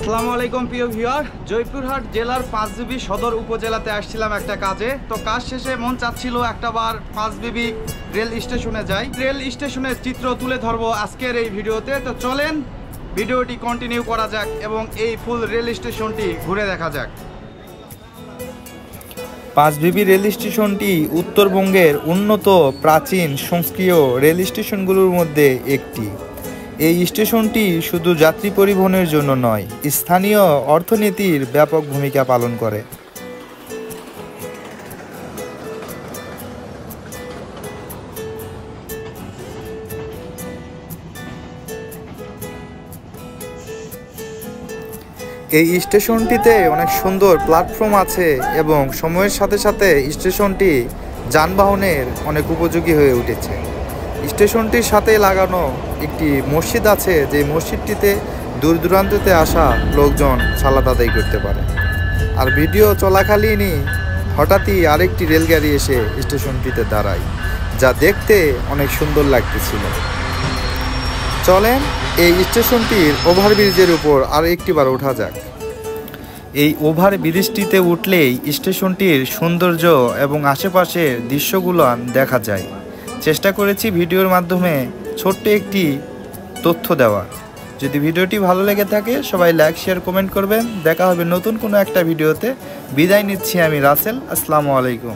আসসালামু আলাইকুম প্রিয় ভিউয়ার, জয়পুরহাট জেলার পাঁচবিবি সদর উপজেলাতে আসছিলাম একটা কাজে। তো কাজ শেষে মন চাচ্ছিল একটাবার পাঁচবিবি রেল স্টেশনে যাই। রেল স্টেশনের চিত্র তুলে ধরবো আজকের এই ভিডিওতে। তো চলেন ভিডিওটি কন্টিনিউ করা যাক এবং এই ফুল রেল স্টেশনটি ঘুরে দেখা যাক। পাঁচবিবি রেল স্টেশনটি উত্তরবঙ্গের উন্নত প্রাচীন সংস্কৃত রেল স্টেশনগুলোর মধ্যে একটি। এই স্টেশনটি শুধু যাত্রী পরিবহনের জন্য নয়, স্থানীয় অর্থনীতির ব্যাপক ভূমিকা পালন করে। এই স্টেশনটিতে অনেক সুন্দর প্ল্যাটফর্ম আছে এবং সময়ের সাথে সাথে স্টেশনটি যানবাহনের অনেক উপযোগী হয়ে উঠেছে। স্টেশনটির সাথে লাগানো একটি মসজিদ আছে, যে মসজিদটিতে দূর দূরান্ততে আসা লোকজন সালাত আদায় করতে পারে। আর ভিডিও চলাকালীনই হঠাৎই আরেকটি রেলগাড়ি এসে স্টেশনটিতে দাঁড়ায়, যা দেখতে অনেক সুন্দর লাগতেছিল। চলেন এই স্টেশনটির ওভারব্রিজের উপর আর একটিবার ওঠা যাক। এই ওভারব্রিজটিতে উঠলেই স্টেশনটির সৌন্দর্য এবং আশেপাশের দৃশ্যগুলো দেখা যায়। চেষ্টা করেছি ভিডিওর মাধ্যমে ছোট্ট একটি তথ্য দেওয়া। যদি ভিডিওটি ভালো লেগে থাকে সবাই লাইক, শেয়ার, কমেন্ট করবেন। দেখা হবে নতুন কোনো একটা ভিডিওতে। বিদায় নিচ্ছি আমি রাসেল। আসসালামু আলাইকুম।